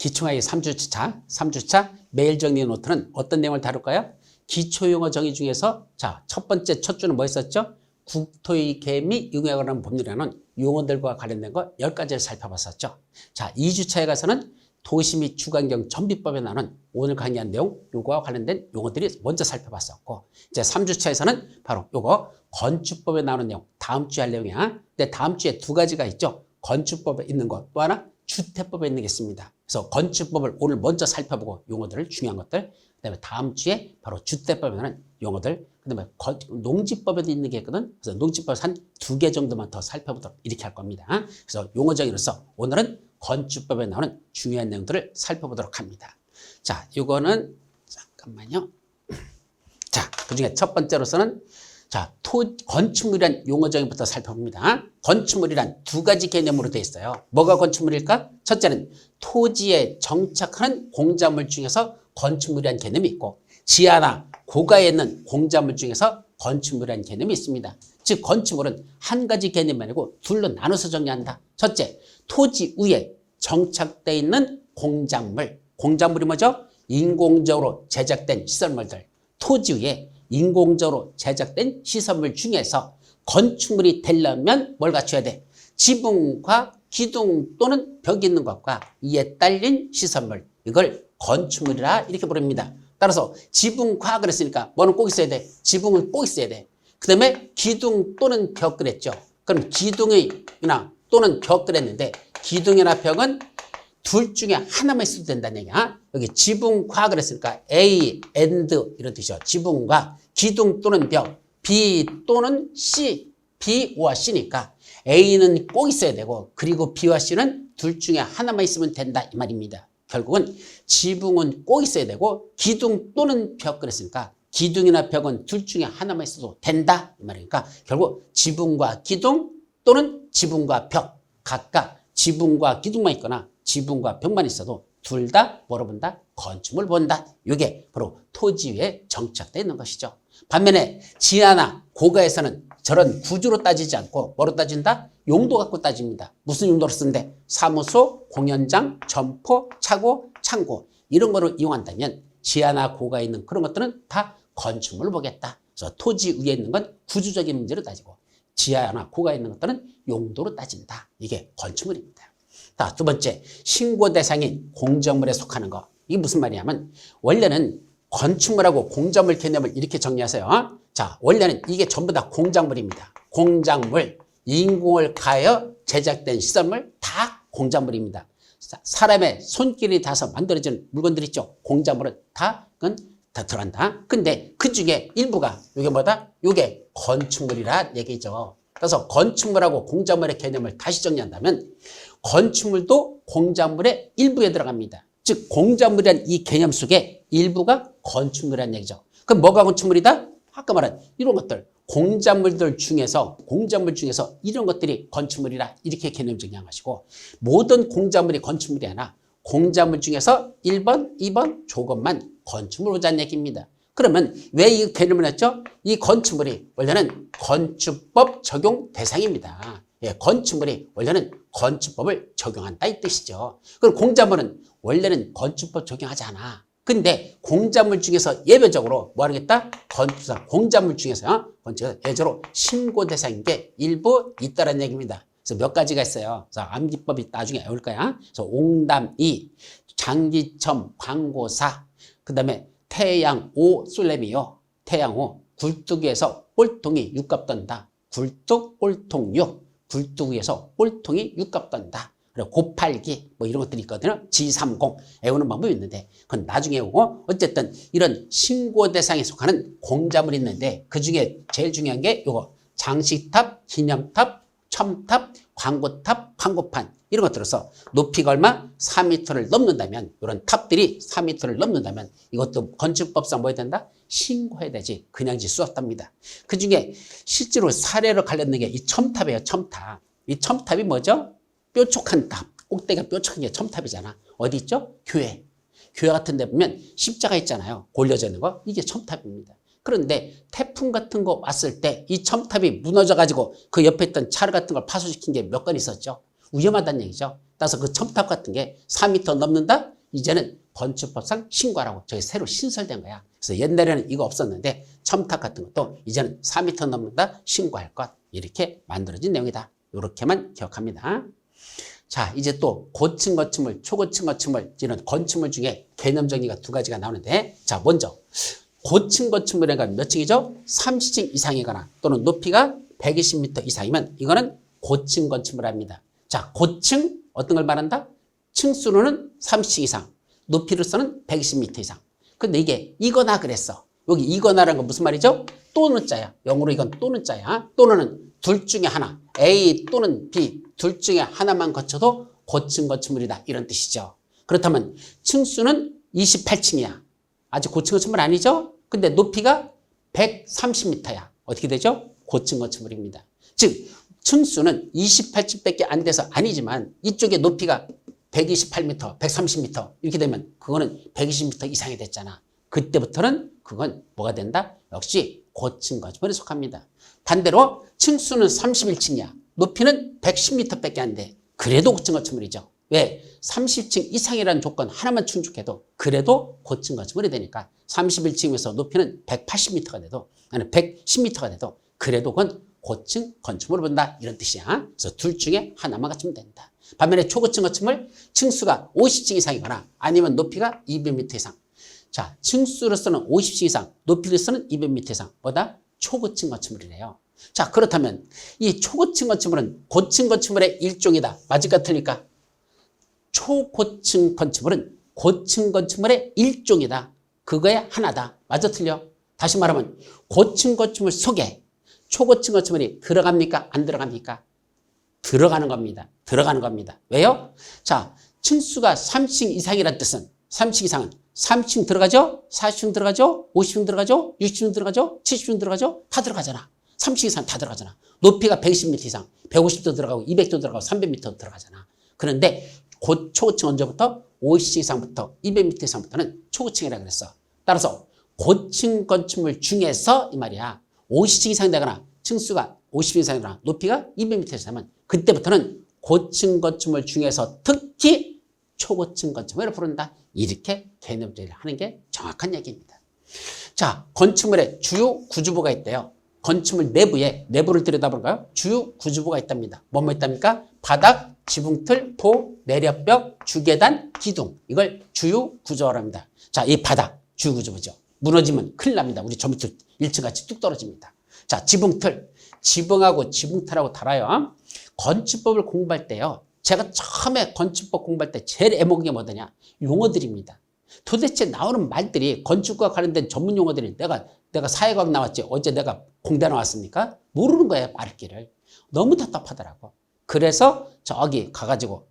기초강의 3주차 매일 정리 노트는 어떤 내용을 다룰까요? 기초용어 정의 중에서 자, 첫 번째 첫 주는 뭐 했었죠? 국토의 개미 융합이라는 법률이라는 용어들과 관련된 거 10가지를 살펴봤었죠. 자, 2주차에 가서는 도시 및 주거환경 정비법에 나오는 오늘 강의한 내용, 요거와 관련된 용어들이 먼저 살펴봤었고, 이제 3주차에서는 바로 요거 건축법에 나오는 내용, 다음 주에 할 내용이야. 근데 다음 주에 두 가지가 있죠. 건축법에 있는 거, 또 하나 주택법에 있는 게 있습니다. 그래서 건축법을 오늘 먼저 살펴보고 용어들을, 중요한 것들, 그 다음에 다음 주에 바로 주택법에 나오는 용어들, 그 다음에 농지법에도 있는 게 있거든. 그래서 농지법에서 한 2개 정도만 더 살펴보도록 이렇게 할 겁니다. 그래서 용어 정의로서 오늘은 건축법에 나오는 중요한 내용들을 살펴보도록 합니다. 자, 이거는 잠깐만요. 자, 그중에 첫 번째로서는 자, 건축물이란 용어 정의부터 살펴봅니다. 건축물이란 두 가지 개념으로 되어 있어요. 뭐가 건축물일까? 첫째는 토지에 정착하는 공작물 중에서 건축물이란 개념이 있고, 지하나 고가에 있는 공작물 중에서 건축물이란 개념이 있습니다. 즉 건축물은 한 가지 개념이 아니고 둘로 나눠서 정리한다. 첫째, 토지 위에 정착되어 있는 공작물. 공작물이 뭐죠? 인공적으로 제작된 시설물들. 토지 위에 인공적으로 제작된 시설물 중에서 건축물이 되려면 뭘 갖춰야 돼? 지붕과 기둥 또는 벽이 있는 것과 이에 딸린 시설물. 이걸 건축물이라 이렇게 부릅니다. 따라서 지붕과 그랬으니까 뭐는 꼭 있어야 돼? 지붕은 꼭 있어야 돼. 그 다음에 기둥 또는 벽 그랬죠. 그럼 기둥이나 또는 벽 그랬는데 기둥이나 벽은 둘 중에 하나만 있어도 된다는 얘기야. 여기 지붕과 그랬으니까 A, and 이런 뜻이죠. 지붕과 기둥 또는 벽, B 또는 C, B와 C니까 A는 꼭 있어야 되고 그리고 B와 C는 둘 중에 하나만 있으면 된다 이 말입니다. 결국은 지붕은 꼭 있어야 되고 기둥 또는 벽 그랬으니까 기둥이나 벽은 둘 중에 하나만 있어도 된다 이 말이니까 결국 지붕과 기둥 또는 지붕과 벽 각각 지붕과 기둥만 있거나 지붕과 벽만 있어도 둘 다 뭐로 본다? 건축물 본다. 이게 바로 토지 위에 정착되어 있는 것이죠. 반면에 지하나 고가에서는 저런 구조로 따지지 않고 뭐로 따진다? 용도 갖고 따집니다. 무슨 용도로 쓰는데? 사무소, 공연장, 점포, 차고, 창고 이런 거를 이용한다면 지하나 고가에 있는 그런 것들은 다 건축물을 보겠다. 그래서 토지 위에 있는 건 구조적인 문제로 따지고 지하나 고가에 있는 것들은 용도로 따진다. 이게 건축물입니다. 자, 두 번째, 신고 대상인 공작물에 속하는 거. 이게 무슨 말이냐면 원래는 건축물하고 공작물 개념을 이렇게 정리하세요. 자, 원래는 이게 전부 다 공작물입니다. 공작물, 인공을 가하여 제작된 시설물 다 공작물입니다. 사람의 손길이 닿아서 만들어진 물건들 있죠. 공작물은 다 그건 다 들어간다. 근데 그 중에 일부가 이게 뭐다? 이게 건축물이라 얘기죠. 그래서 건축물하고 공작물의 개념을 다시 정리한다면 건축물도 공작물의 일부에 들어갑니다. 즉 공작물이란 이 개념 속에 일부가 건축물이라는 얘기죠. 그럼 뭐가 건축물이다? 아까 말한 이런 것들 공작물 중에서 이런 것들이 건축물이라 이렇게 개념 정리한 것이고 모든 공작물이 건축물이 아니라 공작물 중에서 1번, 2번 조금만 건축물 보자는 얘기입니다. 그러면 왜 이 개념을 했죠? 이 건축물이 원래는 건축법 적용 대상입니다. 예, 건축물이 원래는 건축법을 적용한다 이 뜻이죠. 그럼 공작물은 원래는 건축법 적용하지 않아. 근데 공작물 중에서 예외적으로 뭐 하겠다? 공작물 중에서 예외적으로 신고 대상인 게 일부 있다는 얘기입니다. 그래서 몇 가지가 있어요. 그래서 암기법이 나중에 외울 거야. 그래서 옹담이, 장기첨, 광고사, 그 다음에 태양오 솔레미오, 태양오, 굴뚝위에서 꼴통이 육갑 떤다. 굴뚝, 꼴통육, 굴뚝 위에서 꼴통이 육갑 떤다. 그리고 곱팔기 뭐 이런 것들이 있거든요. G30 외우는 방법이 있는데 그건 나중에 외우고 어쨌든 이런 신고 대상에 속하는 공작물이 있는데 그중에 제일 중요한 게 요거 장식탑, 기념탑, 첨탑, 광고탑, 광고판 이런 것들로서 높이가 얼마? 4m를 넘는다면 이런 탑들이 4m를 넘는다면 이것도 건축법상 뭐 해야 된다? 신고해야 되지 그냥 질 수 없답니다. 그중에 실제로 사례로 관련된 게 이 첨탑이에요. 첨탑. 이 첨탑이 뭐죠? 뾰족한 탑. 꼭대기가 뾰족한 게 첨탑이잖아. 어디 있죠? 교회. 교회 같은 데 보면 십자가 있잖아요. 올려져 있는 거. 이게 첨탑입니다. 그런데 태풍 같은 거 왔을 때 이 첨탑이 무너져가지고 그 옆에 있던 차를 같은 걸 파손시킨 게 몇 건 있었죠. 위험하다는 얘기죠. 따라서 그 첨탑 같은 게 4m 넘는다? 이제는 건축법상 신고하라고 저희 새로 신설된 거야. 그래서 옛날에는 이거 없었는데 첨탑 같은 것도 이제는 4m 넘는다 신고할 것 이렇게 만들어진 내용이다. 이렇게만 기억합니다. 자, 이제 또 고층 건축물, 초고층 건축물 이런 건축물 중에 개념 정리가 두 가지가 나오는데 자, 먼저 고층 건축물이란 몇 층이죠? 30층 이상이거나 또는 높이가 120m 이상이면 이거는 고층 건축물입니다. 자, 고층 어떤 걸 말한다? 층수로는 30층 이상, 높이로서는 120m 이상. 근데 이게 이거나 그랬어. 여기 이거나라는 건 무슨 말이죠? 또는 자야. 영어로 이건 또는 자야. 또는 둘 중에 하나. A 또는 B 둘 중에 하나만 거쳐도 고층 건축물이다. 이런 뜻이죠. 그렇다면 층수는 28층이야. 아직 고층 건축물 아니죠? 근데 높이가 130m야. 어떻게 되죠? 고층 건축물입니다. 즉 층수는 28층밖에 안 돼서 아니지만 이쪽에 높이가 128m, 130m 이렇게 되면 그거는 120m 이상이 됐잖아. 그때부터는 그건 뭐가 된다? 역시 고층 건축물에 속합니다. 반대로 층수는 31층이야. 높이는 110m밖에 안 돼. 그래도 고층 건축물이죠. 왜? 30층 이상이라는 조건 하나만 충족해도 그래도 고층 건축물이 되니까 31층에서 높이는 180m가 돼도 아니 110m가 돼도 그래도 그건 고층 건축물을 본다 이런 뜻이야. 그래서 둘 중에 하나만 갖추면 된다. 반면에 초고층 건축물 층수가 50층 이상이거나 아니면 높이가 200m 이상. 자, 층수로서는 50층 이상, 높이로서는 200m 이상. 뭐다? 초고층 건축물이래요. 자, 그렇다면 이 초고층 건축물은 고층 건축물의 일종이다. 맞을까 틀릴까? 초고층 건축물은 고층 건축물의 일종이다. 그거의 하나다. 맞아 틀려? 다시 말하면 고층 건축물 속에 초고층 건축물이 들어갑니까? 안 들어갑니까? 들어가는 겁니다. 들어가는 겁니다. 왜요? 자, 층수가 3층 이상이라는 뜻은 3층 이상은 3층 들어가죠? 40층 들어가죠? 50층 들어가죠? 60층 들어가죠? 70층 들어가죠? 다 들어가잖아. 3층 이상 다 들어가잖아. 높이가 120m 이상, 150도 들어가고 200도 들어가고 300m 들어가잖아. 그런데 초고층 언제부터? 50층 이상부터 200m 이상부터는 초고층이라고 그랬어. 따라서 고층 건축물 중에서 이 말이야. 50층 이상 되거나 층수가 50층 이상이거나 높이가 200m 이상이면 그때부터는 고층 건축물 중에서 특히 초고층 건축물을 부른다. 이렇게 개념 정리를 하는 게 정확한 얘기입니다. 자, 건축물에 주요 구조부가 있대요. 건축물 내부를 들여다볼까요? 주요 구조부가 있답니다. 뭐뭐 있답니까? 바닥, 지붕틀, 포, 내력벽, 주계단, 기둥. 이걸 주요 구조랍니다. 자, 이 바닥 주요 구조부죠. 무너지면 큰일 납니다. 우리 저 밑으로 1층 같이 뚝 떨어집니다. 자, 지붕틀. 지붕하고 지붕틀하고 달아요. 건축법을 공부할 때요. 제가 처음에 건축법 공부할 때 제일 애먹은 게 뭐더냐? 용어들입니다. 도대체 나오는 말들이 건축과 관련된 전문 용어들이 내가 사회과학 나왔지. 어제 내가 공대 나왔습니까? 모르는 거예요. 말귀를. 너무 답답하더라고. 그래서 저기 가가지고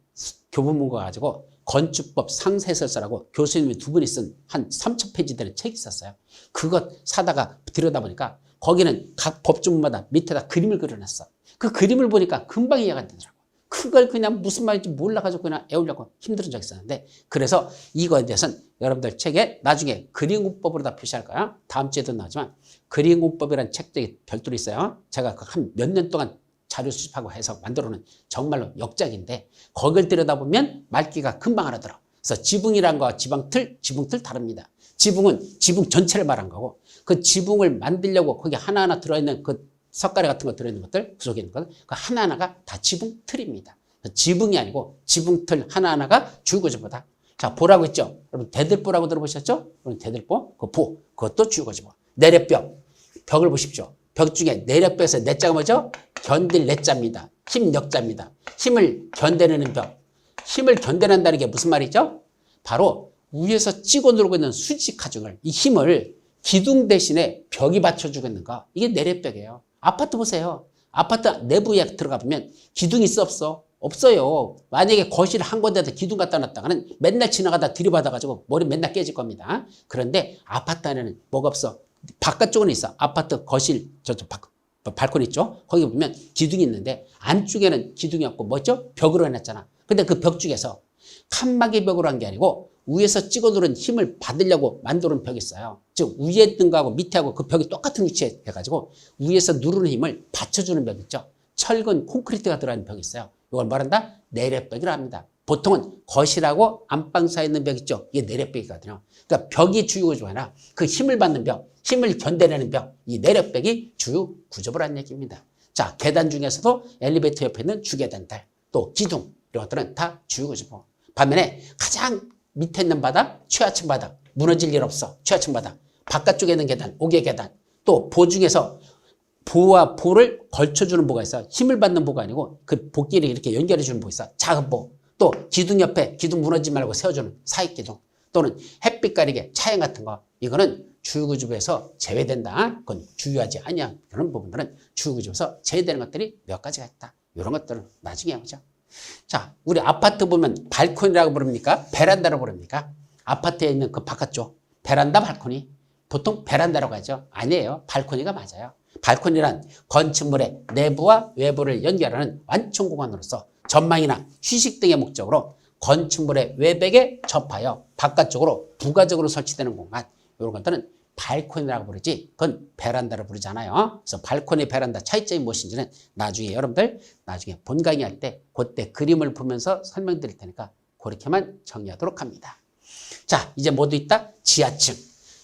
교보문고 가가지고 건축법 상세설서라고 교수님이 두 분이 쓴 한 3,000페이지 되는 책이 있었어요. 그것 사다가 들여다보니까 거기는 각 법조문마다 밑에다 그림을 그려놨어. 그 그림을 보니까 금방 이해가 되더라고. 그걸 그냥 무슨 말인지 몰라가지고 그냥 애우려고 힘든 적이 있었는데 그래서 이거에 대해서는 여러분들 책에 나중에 그림공법으로 다 표시할 거야. 다음 주에도 나오지만 그림공법이라는 책들이 별도로 있어요. 제가 한 몇 년 동안 자료 수집하고 해서 만들어놓은 정말로 역작인데 거길 들여다보면 말귀가 금방 알아들어. 그래서 지붕이란 거와 지붕틀 다릅니다. 지붕은 지붕 전체를 말한 거고 그 지붕을 만들려고 거기 하나하나 들어있는 그 석가래 같은 거 들어있는 것들 그 속에 있는 것들 그 하나하나가 다 지붕틀입니다. 지붕이 아니고 지붕틀 하나하나가 주거지보다. 자, 보라고 했죠. 여러분 대들보라고 들어보셨죠? 여러분 대들보 그것도 주거지보. 내력벽 벽을 보십시오. 벽 중에 내력벽에서 내자가 뭐죠? 견딜 내자입니다. 힘 역자입니다. 힘을 견뎌내는 벽. 힘을 견뎌낸다는 게 무슨 말이죠? 바로 위에서 찍어 누르고 있는 수직 하중을 이 힘을 기둥 대신에 벽이 받쳐주고 있는 거. 이게 내력벽이에요. 아파트 보세요. 아파트 내부에 들어가 보면 기둥이 있어 없어? 없어요. 만약에 거실 한 군데다 기둥 갖다 놨다가는 맨날 지나가다 들이받아가지고 머리 맨날 깨질 겁니다. 그런데 아파트 안에는 뭐가 없어? 바깥쪽은 있어. 아파트 거실 저쪽 발코니 있죠? 거기 보면 기둥이 있는데 안쪽에는 기둥이 없고 뭐죠? 벽으로 해놨잖아. 근데 그 벽 중에서 칸막이 벽으로 한 게 아니고 위에서 찍어 누른 힘을 받으려고 만들어 놓은 벽이 있어요. 즉 위에 있는 거하고 밑에 하고 그 벽이 똑같은 위치에 해가지고 위에서 누르는 힘을 받쳐주는 벽 있죠. 철근 콘크리트가 들어가는 벽이 있어요. 이걸 말한다? 내력벽이라 합니다. 보통은 거실하고 안방 사이에 있는 벽 있죠. 이게 내력벽이거든요. 그러니까 벽이 주요 구조가 아니라 그 힘을 받는 벽, 힘을 견뎌내는 벽, 이 내력벽이 주요 구조부라는 얘기입니다. 자, 계단 중에서도 엘리베이터 옆에 있는 주계단들, 또 기둥 이런 것들은 다 주요 구조부. 반면에 가장 밑에 있는 바닥, 최하층 바닥, 무너질 일 없어. 최하층 바닥, 바깥쪽에 있는 계단, 5개 계단, 또 보 중에서 보와 보를 걸쳐주는 보가 있어. 힘을 받는 보가 아니고 그 보끼리 이렇게 연결해주는 보 있어. 작은 보. 또 기둥 옆에 기둥 무너지지 말고 세워주는 사익기둥. 또는 햇빛 가리개, 차양 같은 거. 이거는 주요구조부에서 제외된다. 그건 주요하지 않냐. 그런 부분들은 주요구조부에서 제외되는 것들이 몇 가지가 있다. 이런 것들은 나중에 하죠. 자, 우리 아파트 보면 발코니라고 부릅니까? 베란다라고 부릅니까? 아파트에 있는 그 바깥쪽. 베란다, 발코니. 보통 베란다라고 하죠. 아니에요. 발코니가 맞아요. 발코니란 건축물의 내부와 외부를 연결하는 완충 공간으로서 전망이나 휴식 등의 목적으로 건축물의 외벽에 접하여 바깥쪽으로 부가적으로 설치되는 공간, 이런 것들은 발코니라고 부르지 그건 베란다로 부르잖아요. 그래서 발코니, 베란다 차이점이 무엇인지는 나중에 여러분들 나중에 본 강의할 때 그때 그림을 보면서 설명드릴 테니까 그렇게만 정리하도록 합니다. 자, 이제 모두 있다? 지하층.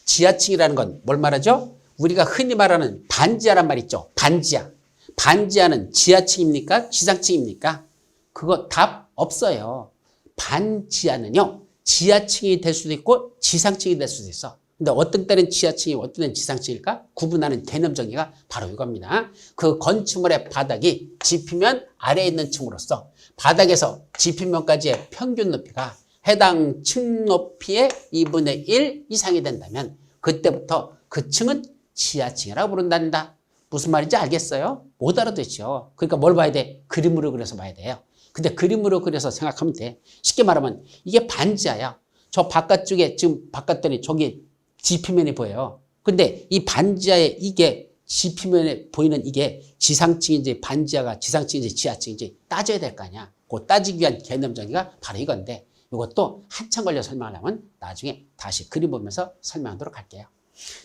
지하층이라는 건 뭘 말하죠? 우리가 흔히 말하는 반지하란 말 있죠. 반지하. 반지하는 지하층입니까? 지상층입니까? 그거 답 없어요. 반지하는요, 지하층이 될 수도 있고 지상층이 될 수도 있어. 근데 어떤 때는 지하층이 어떤 때는 지상층일까? 구분하는 개념 정의가 바로 이겁니다. 그 건축물의 바닥이 지피면 아래에 있는 층으로서 바닥에서 지피면까지의 평균 높이가 해당 층 높이의 2분의 1 이상이 된다면 그때부터 그 층은 지하층이라고 부른단다. 무슨 말인지 알겠어요? 못 알아듣죠. 그러니까 뭘 봐야 돼? 그림으로 그려서 봐야 돼요. 근데 그림으로 그려서 생각하면 돼. 쉽게 말하면 이게 반지하야. 저 바깥쪽에 지금 바깥들이 저기 지피면이 보여요. 근데 이 반지하에 이게 지피면에 보이는 이게 지상층인지 반지하가 지상층인지 지하층인지 따져야 될 거 아니야. 그 따지기 위한 개념 정의가 바로 이건데 이것도 한참 걸려 설명하려면 나중에 다시 그림 보면서 설명하도록 할게요.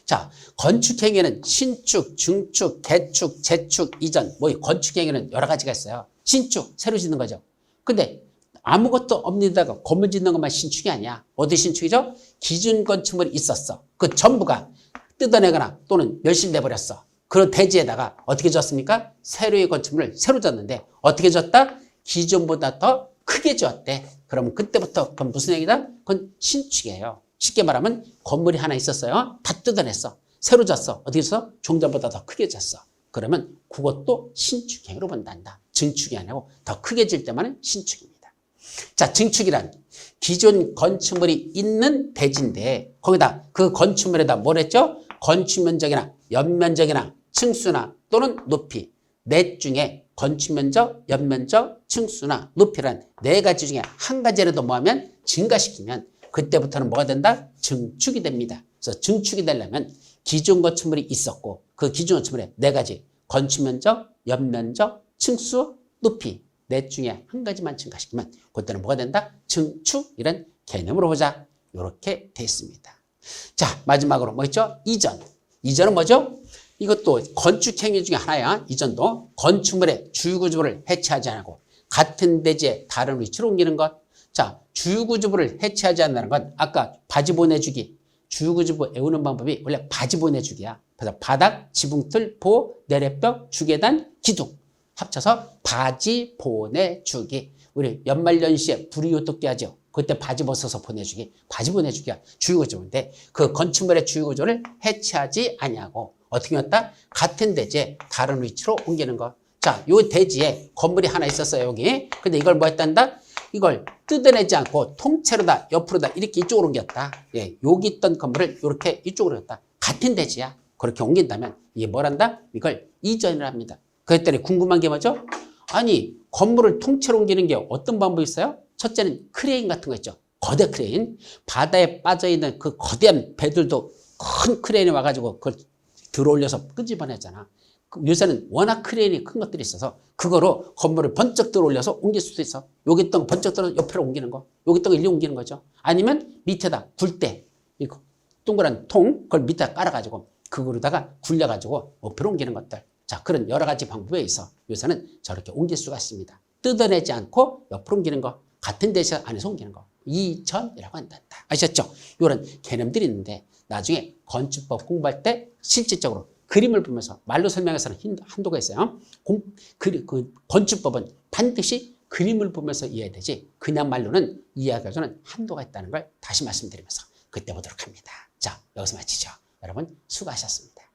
자, 건축행위는 신축, 중축, 개축, 재축, 이전, 뭐 건축행위는 여러 가지가 있어요. 신축, 새로 짓는 거죠. 근데 아무것도 없는 데다가 건물 짓는 것만 신축이 아니야. 어디 신축이죠? 기준 건축물이 있었어. 그 전부가 뜯어내거나 또는 멸실내버렸어. 그런 대지에다가 어떻게 졌습니까? 새로의 건축물을 새로 졌는데 어떻게 졌다? 기존보다 더 크게 졌대. 그럼 그때부터 그건 무슨 얘기다? 그건 신축이에요. 쉽게 말하면 건물이 하나 있었어요. 다 뜯어냈어. 새로 졌어. 어떻게 했어? 종전보다 더 크게 졌어. 그러면 그것도 신축행위로 본단다. 증축이 아니고 더 크게 질 때만은 신축입니다. 자, 증축이란 기존 건축물이 있는 대지인데 거기다 그 건축물에다 뭘 했죠? 건축면적이나 연면적이나 층수나 또는 높이 넷 중에 건축면적, 연면적, 층수나 높이란 네 가지 중에 한 가지라도 뭐하면 증가시키면 그때부터는 뭐가 된다? 증축이 됩니다. 그래서 증축이 되려면 기존 건축물이 있었고 그 기존 건축물에 네 가지 건축면적, 연면적, 층수, 높이 넷 중에 한 가지만 증가시키면 그때는 뭐가 된다? 증축 이런 개념으로 보자. 이렇게 돼 있습니다. 자, 마지막으로 뭐 있죠? 이전. 이전은 뭐죠? 이것도 건축행위 중에 하나야. 이전도 건축물의 주요구조부를 해체하지 않고 같은 대지에 다른 위치로 옮기는 것. 자, 주요구조부를 해체하지 않는다는 건 아까 바지 보내주기, 주요구조부 외우는 방법이 원래 바지 보내주기야. 그래서 바닥, 지붕틀, 보, 내랫벽, 주계단, 기둥 합쳐서 바지 보내주기. 우리 연말연시에 불이웃돕기 하죠. 그때 바지 벗어서 보내주기. 바지 보내주기야 주요구조인데 그 건축물의 주요구조를 해체하지 아니하고 어떻게 했다? 같은 대지에 다른 위치로 옮기는 거. 자, 요 대지에 건물이 하나 있었어요, 여기. 근데 이걸 뭐 했단다? 이걸 뜯어내지 않고 통째로 다 옆으로 다 이렇게 이쪽으로 옮겼다. 예, 여기 있던 건물을 이렇게 이쪽으로 옮겼다. 같은 대지야. 그렇게 옮긴다면 이게 뭘 한다? 이걸 이전을 합니다. 그랬더니 궁금한 게 뭐죠? 아니, 건물을 통째로 옮기는 게 어떤 방법이 있어요? 첫째는 크레인 같은 거 있죠. 거대 크레인. 바다에 빠져있는 그 거대한 배들도 큰 크레인이 와가지고 그걸 들어올려서 끄집어내잖아. 요새는 워낙 크레인이 큰 것들이 있어서 그거로 건물을 번쩍 들어올려서 옮길 수도 있어. 여기 있던 거 번쩍 들어 옆으로 옮기는 거. 여기 있던 거 일로 옮기는 거죠. 아니면 밑에다 굴대, 동그란 통, 그걸 밑에 깔아가지고 그거로다가 굴려가지고 옆으로 옮기는 것들. 자, 그런 여러 가지 방법에 있어 요새는 저렇게 옮길 수가 있습니다. 뜯어내지 않고 옆으로 옮기는 거. 같은 대시 안에서 옮기는 거. 이전이라고 한다. 아셨죠? 이런 개념들이 있는데 나중에 건축법 공부할 때 실질적으로 그림을 보면서 말로 설명해서는 한도가 있어요. 건축법은 반드시 그림을 보면서 이해되지 그냥 말로는 이해하기에는 한도가 있다는 걸 다시 말씀드리면서 그때 보도록 합니다. 자, 여기서 마치죠. 여러분 수고하셨습니다.